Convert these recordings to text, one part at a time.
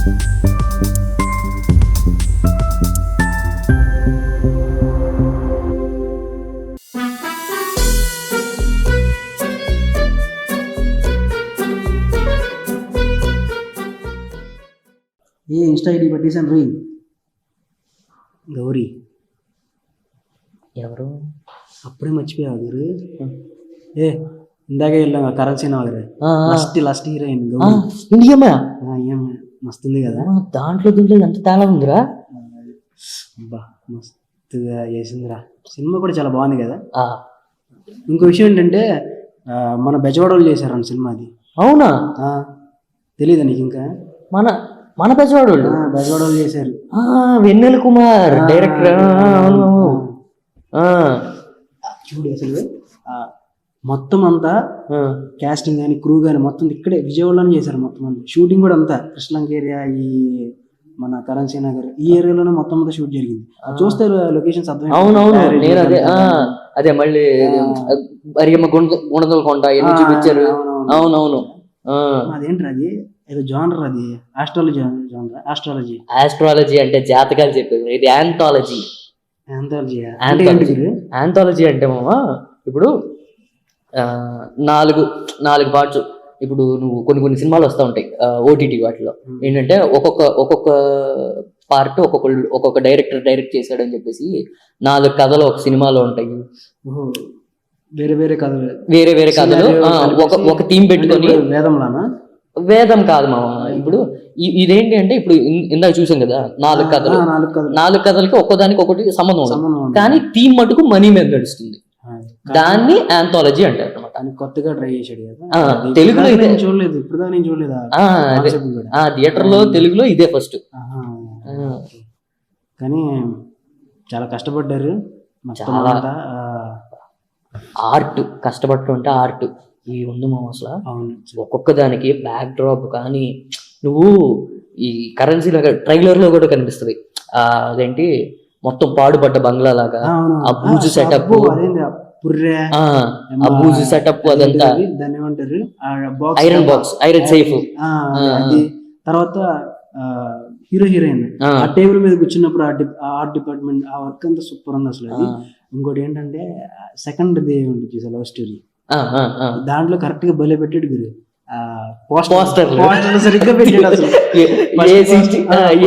ఏ Insta ID పెట్టేశాను రోయ్. గౌరీ ఎవరు? అప్పుడే మర్చిపోయావు గురు. ఏ ఇందాకే వెళ్ళాం కరెన్సీ నగర్ లాస్ట్ హీరోయిన్ గౌరీ. ఇండియమ్మా ఏం మస్తుంది కదా. దాంట్లో దీంట్లో ఎంత తేడా ఉందిరా. అబ్బా మస్తుగా చేసిందిరా. సినిమా కూడా చాలా బాగుంది కదా. ఇంకో విషయం ఏంటంటే మన బెజవాడోళ్ళు చేశారు సినిమా. అది అవునా? తెలీదా నీకు? ఇంకా మన మన బెజవాడోళ్ళు చేశారు. వెన్నెల కుమార్ డైరెక్టర్. చూడు అసలు మొత్తం అంతా కాస్టింగ్ కానీ క్రూ కానీ మొత్తం ఇక్కడే విజయవాడలోనే చేశారు. మొత్తం అంతా షూటింగ్ కూడా అంతా కృష్ణలంక ఏరియా, ఈ మన కరెన్సీ నగర్ ఈ ఏరియాలోనే మొత్తం అంతా షూట్ జరిగింది. చూస్తే లొకేషన్స్ అర్థం. అవునవును, నేను అదే మళ్ళీ అరియమ్మ గుణదల కొండ ఇవన్నీ చూపించారు. అవునవును. అదేంటి అది ఏదో జానర్, అది ఆస్ట్రాలజీ. ఆస్ట్రాలజీ అంటే జాతకాలు చెప్పేది. ఇది యాంథాలజీ. యాంథాలజీ అంటే మామ ఇప్పుడు 4 పార్ట్స్. ఇప్పుడు నువ్వు కొన్ని సినిమాలు వస్తూ ఉంటాయి ఓటీటీ, వాటిలో ఏంటంటే ఒక్కొక్క పార్ట్ ఒక్కొక్క డైరెక్టర్ డైరెక్ట్ చేశాడని చెప్పేసి 4 కథలు ఒక సినిమాలో ఉంటాయి. వేరే కథలు ఒక థీమ్ పెట్టుకొని. వేదం కాదు మామ. ఇప్పుడు ఇదేంటి అంటే ఇప్పుడు ఇందాక చూసాం కదా 4 కథలు. 4 కథలకి ఒక్కోదానికి ఒకటి సంబంధం ఉంది, కానీ థీమ్ మటుకు మనీ మీద నడుస్తుంది. దాన్ని యాంథాలజీ అంటారు అనమాట. కొత్తగా ట్రై చేశాడు కదా తెలుగులో. చూడలేదు ఇప్పుడు, నేను చూడలేదు థియేటర్ లో. తెలుగులో ఇదే ఫస్ట్. కానీ చాలా కష్టపడ్డారు. చాలా ఆర్ట్ కష్టపడటం అంటే ఆర్ట్ ఈ ఉంది మా అసలు. ఒక్కొక్క దానికి బ్యాక్ డ్రాప్ కానీ నువ్వు ఈ కరెన్సీ లాగా ట్రైలర్ లో కూడా కనిపిస్తుంది. అదేంటి మొత్తం పాడుపడ్డ బంగ్లా లాగా ఆ బూజు సెటప్, ఆ బూజు సెటప్ అదంతా. దాన్ని ఏమంటారు? Iron box, iron safe. తర్వాత హీరో హీరోయిన్ ఆ టేబుల్ మీద కూర్చున్నప్పుడు ఆర్ట్ డిపార్ట్మెంట్ ఆ వర్క్ అంతా సూపర్ ఉంది అసలు. అది ఇంకోటి ఏంటంటే సెకండ్ డే ఉంటుంది చూసా లవ్ స్టోరీ. దాంట్లో కరెక్ట్ గా బలే పెట్టాడు గురు. పోస్టర్ సరిగ్గా పెట్టాడు అసలు.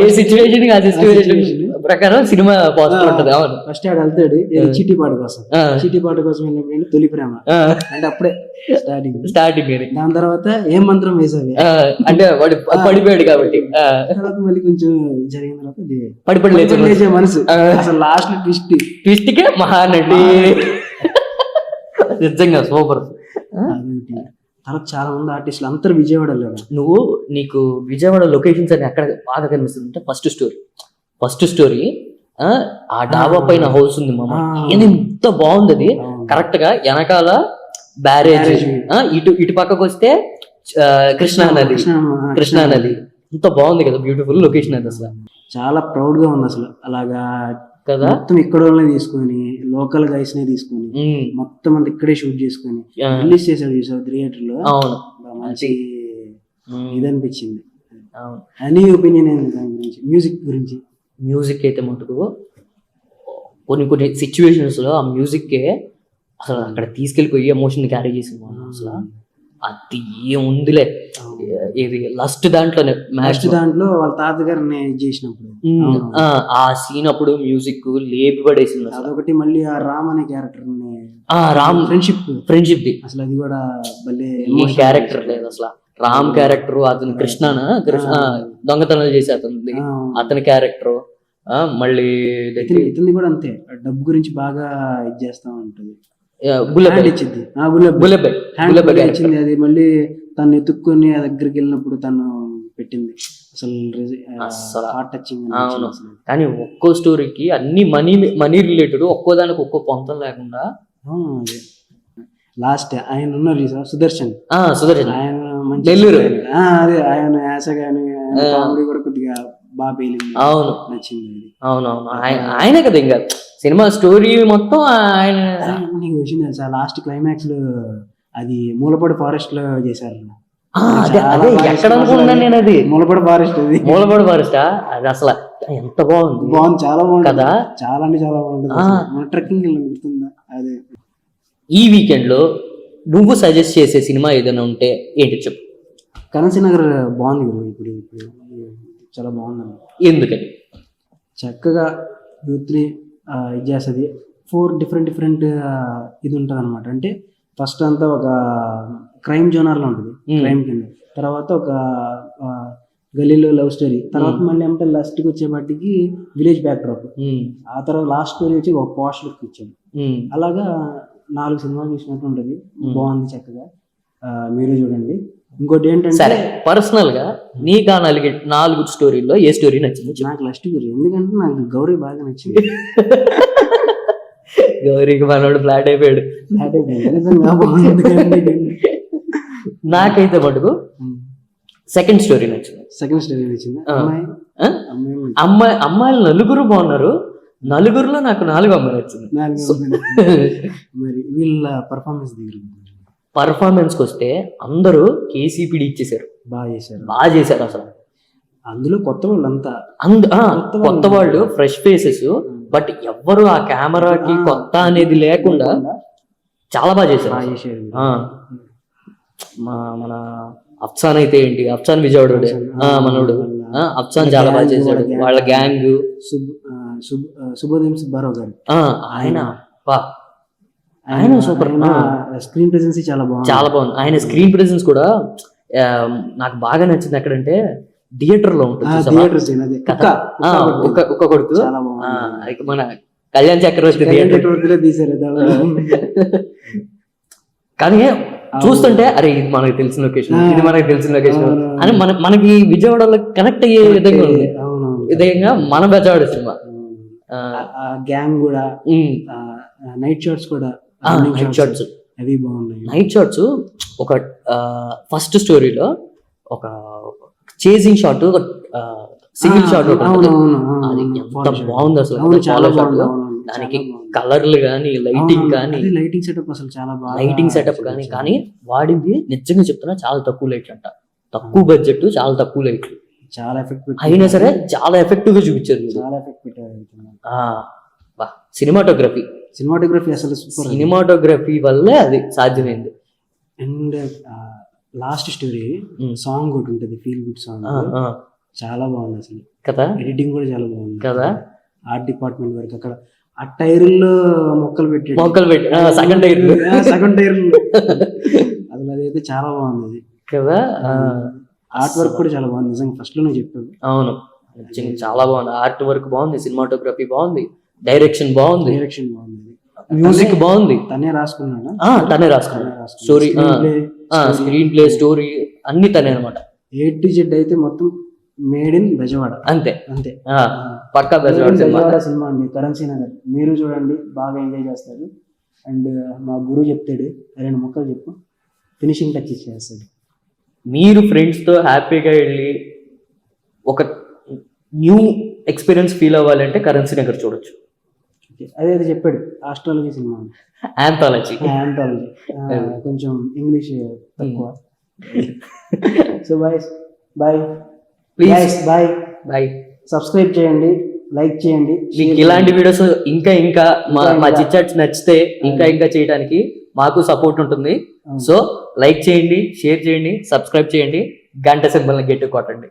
ఏ సిచ్యువేషన్ ఆ సిచ్యువేషన్ ప్రకారం సినిమా పోస్టర్ ఉంటది. అవును. ఫస్ట్ ఆడు వెళ్తాడు చీటీ పాట కోసం వెళ్ళినప్పుడు తొలి ప్రేమ అంటే అప్పుడే స్టార్టింగ్. దాని తర్వాత ఏం మంత్రం వేసావి అంటే వాడు పడిపోయాడు కాబట్టి. తర్వాత మళ్ళీ కొంచెం జరిగిన తర్వాత పడిపడి మనసు అసలు లాస్ట్ ట్విస్ట్ కే మహానటి. నిజంగా సూపర్. తర్వాత చాలా మంది ఆర్టిస్టులు అందరూ విజయవాడలో. నీకు విజయవాడ లొకేషన్స్ అని ఎక్కడ బాగా కనిపిస్తుంది అంటే ఫస్ట్ స్టోరీ ఆ డాబా పైన హౌస్ ఉంది మామ. ఎంత బాగుంది అది. కరెక్ట్ గా వెనకాల బ్యారేజ్, ఇటు పక్కకు వస్తే కృష్ణా నది. ఎంత బాగుంది కదా. బ్యూటిఫుల్ లొకేషన్ అది అసలు. చాలా ప్రౌడ్ గా ఉంది అసలు. అలాగా కదా మొత్తం ఇక్కడ వాళ్ళని తీసుకొని లోకల్ గైస్ నే తీసుకొని మొత్తం అంతా ఇక్కడే షూట్ చేసుకొని రిలీజ్ చేశాడు చూసావు థియేటర్ లో. మంచి ఇది అనిపించింది. అని ఒపీనియన్ ఏంటి దాని గురించి? మ్యూజిక్ అయితే మటుకు కొన్ని సిచ్యువేషన్స్ లో ఆ మ్యూజిక్ అసలు అక్కడ తీసుకెళ్ళిపోయి ఎమోషన్ క్యారీ చేసింది అసలు. అది ఏముందిలే. ఇది లాస్ట్ దాంట్లో వాళ్ళ తాతగారిని చేసినప్పుడు ఆ సీన్ అప్పుడు మ్యూజిక్ లేపి పడేసింది. అదొకటి. మళ్ళీ ఆ రామ్ అనే క్యారెక్టర్ రామ్ ఫ్రెండ్షిప్ ది అసలు అది కూడా క్యారెక్టర్ లేదు అసలు. రామ్ క్యారెక్టర్, అతను కృష్ణ దొంగతనాలు చేసి అతని క్యారెక్టర్. మళ్ళీ ఇతని కూడా అంతే. డబ్బు గురించి బాగా ఇది చేస్తా ఉంటుంది. ఇచ్చింది అది. మళ్ళీ తను ఎత్తుక్కొని ఆ దగ్గరికి వెళ్ళినప్పుడు తను పెట్టింది అసలు హార్ట్ టచింగ్. అవును. కానీ ఒక్కో స్టోరీకి అన్ని మనీ రిలేటెడ్, ఒక్కో దానికి ఒక్కో పొంతం లేకుండా. లాస్ట్ ఆయన ఉన్నారు సుదర్శన్ ఆయన నెల్లూరు. అదే ఆయన యాస గాని కామెడీ కూడా కొద్దిగా బాగా పేలింది. అవును, నచ్చింది. అవునవును. ఆయనే కదా ఇంకా సినిమా స్టోరీ మొత్తం ఆయన. నీకు వచ్చింది లాస్ట్ క్లైమాక్స్ లో అది మూలపాడు ఫారెస్ట్ లో చేశారు. అదే అదే ఎక్కడ అనుకున్నాను నేను, అది ములపడి ఫారెస్ట్ అది. మూలపడి ఫారెస్ట్. అది అసలు ఎంత బాగుంది బాగుంది, చాలా బాగుంది కదా. చాలా అంటే చాలా బాగుంటుంది అసలు. మన ట్రెక్కింగ్ వెళ్ళి గుర్తుందా అదే. ఈ వీకెండ్ లో నువ్వు సజెస్ట్ చేసే సినిమా ఏదైనా ఉంటే ఏంటి చెప్పు. కరెన్సీ నగర్ బాగుంది గురు, ఇప్పుడు ఇప్పుడు చాలా బాగుందండి. ఎందుకని? చక్కగా యూత్ని ఇది చేస్తుంది. 4 డిఫరెంట్ ఇది ఉంటుంది అనమాట. అంటే ఫస్ట్ అంతా ఒక క్రైమ్ జోనర్లో ఉంటుంది, క్రైమ్ కింద. తర్వాత ఒక గలీలో లవ్ స్టోరీ. తర్వాత మళ్ళీ ఏమంటే లాస్ట్కి వచ్చేపాటికి విలేజ్ బ్యాక్ డ్రాప్. ఆ తర్వాత లాస్ట్ స్టోరీ వచ్చి ఒక పాష్ లుక్ ఇచ్చాడు. అలాగా 4 సినిమాలు చూసినట్టు ఉంటుంది. బాగుంది చక్కగా, మీరు చూడండి. ఇంకోటి ఏంటంటే పర్సనల్ గా నీకు ఆ 4 స్టోరీల్లో ఏ స్టోరీ నచ్చింది? నాకు లాస్ట్ గురి, ఎందుకంటే నాకు గౌరీ బాగా నచ్చింది. గౌరీకి మనోడు ఫ్లాట్ అయిపోయాడు. నిజంగా బాగుంది. నాకైతే మటుకు సెకండ్ స్టోరీ నచ్చింది. సెకండ్ స్టోరీ నచ్చింది. అమ్మాయిలు 4 బాగున్నారు, 4లో నాకు 4 అమ్మాయి నచ్చింది. మరి వీళ్ళ పర్ఫార్మెన్స్ వస్తే అందరూ కేసీపీడి ఇచ్చేసారు, బాగా చేశారు అసలు. అందులో కొత్త వాళ్ళు అంతా కొత్త వాళ్ళు, ఫ్రెష్ ఫేసెస్. బట్ ఎవ్వరు ఆ కెమెరాకి కొత్త అనేది లేకుండా చాలా బాగా చేశారు. మన అఫ్సాన్ అయితే ఏంటి, అఫ్సాన్ విజయవాడ మనోడు అఫ్సాన్ చాలా బాగా చేశాడు. వాళ్ళ గ్యాంగ్ శుభోదయం సుబ్బారావు గారు, ఆయన సూపర్. స్క్రీన్ ప్రెజెన్స్ చాలా బాగుంది. ఆయన స్క్రీన్ ప్రెజెన్స్ కూడా నాకు బాగా నచ్చింది. ఎక్కడంటే థియేటర్ లో ఉంటుంది, ఒక్క కొడుకు. మన కళ్యాణ్ చక్రవర్తి థియేటర్ తీసారు. కానీ చూస్తుంటే అరే ఇది మనకి తెలిసిన లొకేషన్, ఇది మనకి తెలిసిన లొకేషన్ అని మనకి విజయవాడలో కనెక్ట్ అయ్యే విధంగా ఉంది. విధంగా మన బెజవాడ సినిమా గ్యాంగ్ కూడా, నైట్ షాట్స్ కూడా, నైట్ షాట్స్ అవి బాగున్నాయి. నైట్ షాట్స్ ఒక ఫస్ట్ స్టోరీలో ఒక చేసింగ్ షాట్, ఒక సింగిల్ షాట్ అది ఎంత బాగుంది అసలు. చాలా షాట్, దానికి కలర్లు కానీ, లైటింగ్ కానీ, లైటింగ్ సెటప్ అసలు చాలా బాగా, లైటింగ్ సెటప్ కానీ వాడింది నిజంగా చెప్తున్నా చాలా తక్కువ లైట్లు అంట, తక్కువ బడ్జెట్, చాలా తక్కువ లైట్లు, చాలా ఎఫెక్ట్ అయినా సరే చాలా ఎఫెక్టివ్ గా చూపించారు. చాలా ఎఫెక్ట్ పెట్టారు. సినిమాటోగ్రఫీ అసలు సూపర్. సినిమాటోగ్రఫీ వల్లే అది సాధ్యమైంది. అండ్ లాస్ట్ స్టోరీ సాంగ్ ఒకటి ఉంటుంది, ఫీల్ గుడ్ సాంగ్, చాలా బాగుంది అసలు కదా. ఎడిటింగ్ కూడా చాలా బాగుంది కదా. ఆర్ట్ డిపార్ట్మెంట్ వరకు అక్కడ ఆ టైర్లో మొక్కలు పెట్టి సగం టైర్లు అసలు అదైతే చాలా బాగుంది కదా. ఆర్ట్ వర్క్ కూడా చాలా బాగుంది నిజంగా, ఫస్ట్ లో నువ్వు చెప్పావు. అవును, చాలా బాగుంది. ఆర్ట్ వర్క్ బాగుంది, సినిమాటోగ్రఫీ బాగుంది, డైరెక్షన్ బాగుంది, మ్యూజిక్ బాగుంది. తనే రాసుకున్నాడు. స్టోరీ, స్క్రీన్ ప్లే, స్టోరీ అన్ని తనే అనమాట. A to Z అయితే మొత్తం మేడ్ ఇన్ బెజవాడ. అంతే అంతే, పక్కా బెజవాడ సినిమా అండి. కరెన్సీ నగర్ మీరు చూడండి, బాగా ఎంజాయ్ చేస్తారు. అండ్ మా గురువు చెప్తాడు, 2 ముక్కలు చెప్పు, ఫినిషింగ్ టచ్ ఇచ్చేస్తాడు. మీరు ఫ్రెండ్స్ తో హ్యాపీగా వెళ్ళి ఒక న్యూ ఎక్స్పీరియన్స్ ఫీల్ అవ్వాలంటే కరెన్సీ నగర్ చూడొచ్చు. అదే చెప్పాడు, ఆస్ట్రాలజీ సినిమా, ఆంథాలజీ కొంచెం ఇంగ్లీష్ తక్కువ. So bye please, bye. Subscribe చేయండి, లైక్ చేయండి. మీకు ఇలాంటి వీడియోస్ ఇంకా మా చిట్చాట్స్ నచ్చితే ఇంకా చేయడానికి మాకు సపోర్ట్ ఉంటుంది. సో లైక్ చేయండి, షేర్ చేయండి, సబ్స్క్రైబ్ చేయండి, గంట సింబల్ని గట్టి కొట్టండి.